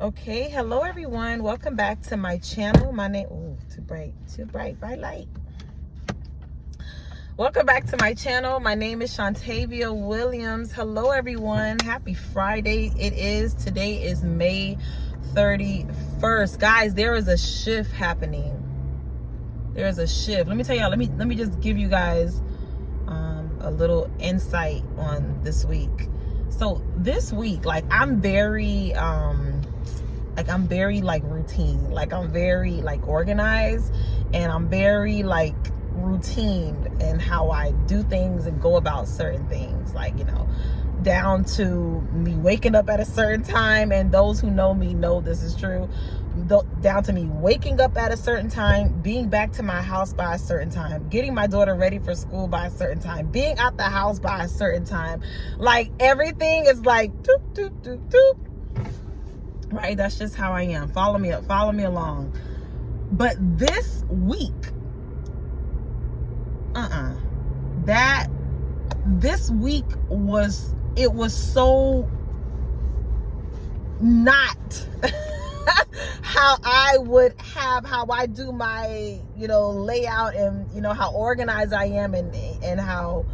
Okay, hello everyone. Welcome back to my channel. My name, too bright light. Welcome back to my channel. My name is Shantavia Williams. Hello everyone. Happy Friday. Today is May 31st. Guys, there is a shift happening. There is a shift. Let me tell y'all, let me just give you guys a little insight on this week. So this week, I'm very routine. I'm very organized, and I'm very routine in how I do things and go about certain things, down to me waking up at a certain time. And those who know me know this is true. Down to me waking up at a certain time, being back to my house by a certain time, getting my daughter ready for school by a certain time, being out the house by a certain time. Everything is doop, doop, doop, doop. Right? That's just how I am. Follow me along. But this week, this week was so not how I do my, layout, and, how organized I am, and how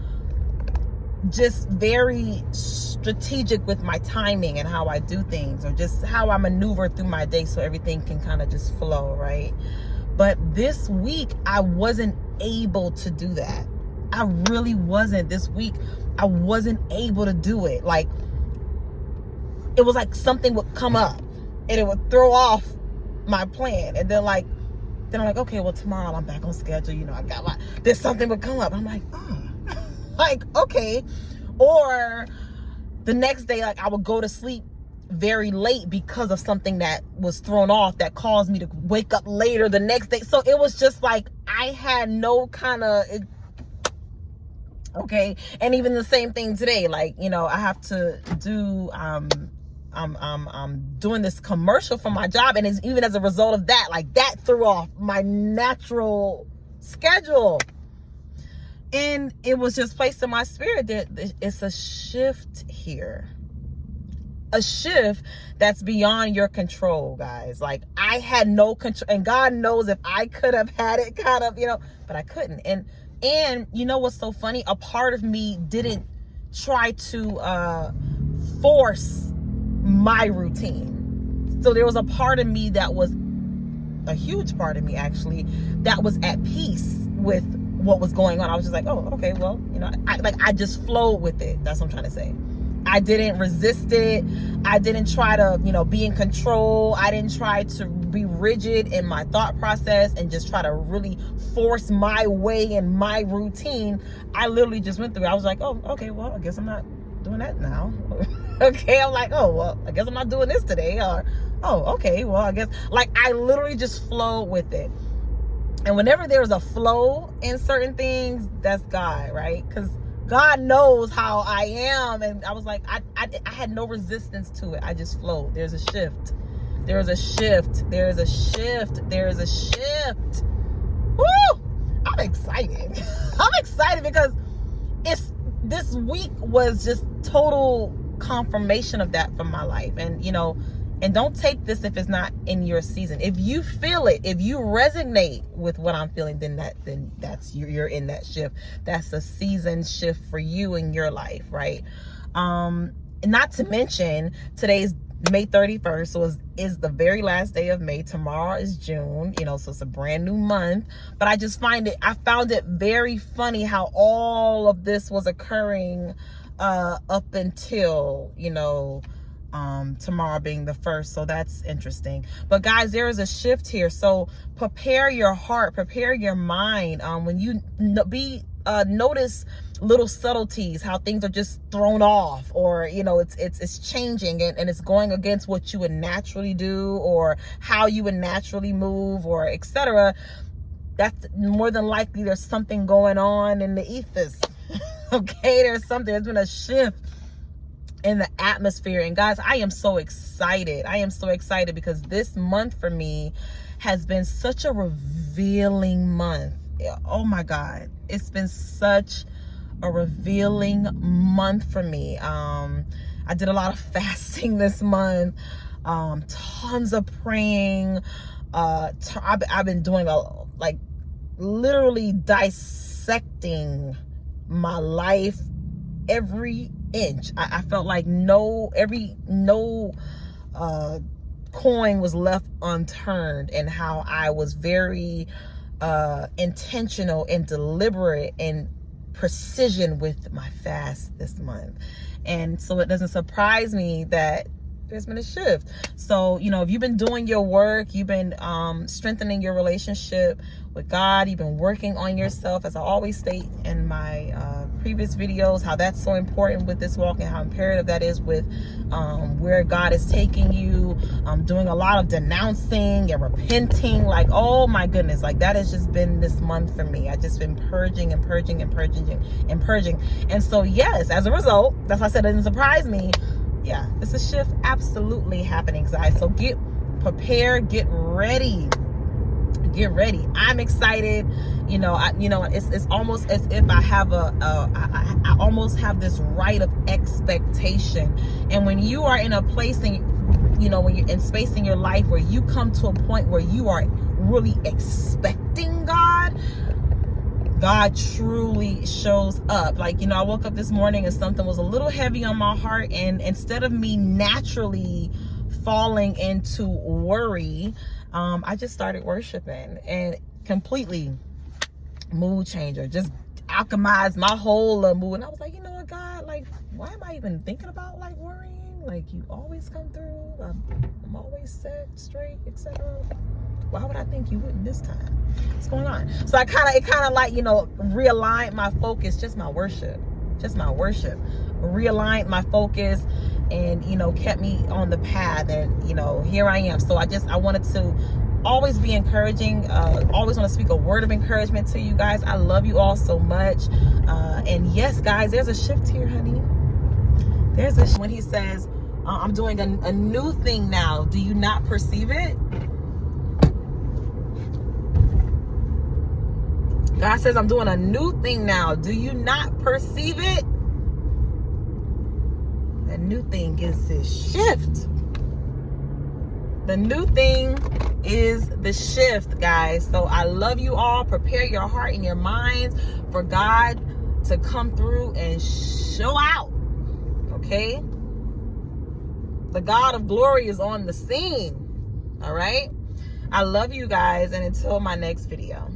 just very strategic with my timing and how I do things, or just how I maneuver through my day so everything can kind of just flow, right? But this week, I wasn't able to do that. I really wasn't. This week, I wasn't able to do it. It was something would come up and it would throw off my plan. And then I'm like, okay, well, tomorrow I'm back on schedule. There's something would come up. I'm like, okay. Or the next day, I would go to sleep very late because of something that was thrown off that caused me to wake up later the next day. So it was just I had no kind of, okay. And even the same thing today, I have to do, I'm doing this commercial for my job, and even as a result of that, that threw off my natural schedule. And it was just placed in my spirit that it's a shift here. A shift that's beyond your control, guys. I had no control, and God knows if I could have had it but I couldn't. And you know what's so funny? A part of me didn't try to force my routine. So there was a part of me that was a huge part of me, actually, that was at peace with what was going on. I was just oh, okay, well, I just flowed with it. That's what I'm trying to say. I didn't resist it. I didn't try to, be in control. I didn't try to be rigid in my thought process and just try to really force my way and my routine. I literally just went through it. I was oh, okay, well, I guess I'm not doing that now. Okay, I'm oh, well, I guess I'm not doing this today. Or, oh, okay, well, I guess, I literally just flow with it. And whenever there's a flow in certain things, that's God, right? Because God knows how I am. And I was I had no resistance to it. I just flowed. There's a shift. There's a shift. There's a shift. There's a shift. Woo! I'm excited. I'm excited because this week was just total confirmation of that from my life. And, and don't take this if it's not in your season. If you feel it, if you resonate with what I'm feeling, then that's you're in that shift. That's a season shift for you in your life, right? Not to mention, today's May 31st, so is the very last day of May. Tomorrow is June, so it's a brand new month. But I found it very funny how all of this was occurring up until, tomorrow being the first. So that's interesting. But guys, there is a shift here. So prepare your heart, prepare your mind. When you notice little subtleties, how things are just thrown off, or it's changing and it's going against what you would naturally do, or how you would naturally move, or etc. That's more than likely there's something going on in the ethos. Okay, there's been a shift in the atmosphere. And guys, I am so excited. I am so excited because this month for me has been such a revealing month. Oh my God, it's been such a revealing month for me. I did a lot of fasting this month. tons of praying. I've been doing literally dissecting my life every inch. I felt like no coin was left unturned, and how I was very intentional and deliberate and precision with my fast this month. And so it doesn't surprise me that there's been a shift. So, you know, if you've been doing your work, you've been strengthening your relationship with God, you've been working on yourself, as I always state in my previous videos, how that's so important with this walk and how imperative that is with where God is taking you, doing a lot of denouncing and repenting. Like, oh my goodness, like that has just been this month for me. I just been purging and purging and purging and purging. And so yes, as a result, that's why I said it didn't surprise me. Yeah, it's a shift absolutely happening, guys. So get prepared, get ready. Get ready. I'm excited. You know, it's almost as if I have I almost have this right of expectation. And when you are in a place, and you know, when you're in space in your life where you come to a point where you are really expecting God truly shows up. Like, you know, I woke up this morning and something was a little heavy on my heart, and instead of me naturally falling into worry, I just started worshiping, and completely mood changer, just alchemized my whole mood. And I was like, you know what, God, like, why am I even thinking about like worrying? Like, you always come through. I'm always set straight, etc. Why would I think you wouldn't this time? What's going on? So it kind of like, you know, realigned my focus, just my worship, realigned my focus, and, you know, kept me on the path. And, you know, here I am. So I wanted to always be encouraging, always want to speak a word of encouragement to you guys. I love you all so much. And yes, guys, there's a shift here, honey. There's a shift. When he says, I'm doing a new thing now, do you not perceive it? God says, I'm doing a new thing now. Do you not perceive it? The new thing is this shift. The new thing is the shift, guys. So I love you all. Prepare your heart and your minds for God to come through and show out. Okay? The God of glory is on the scene. All right? I love you guys, and until my next video.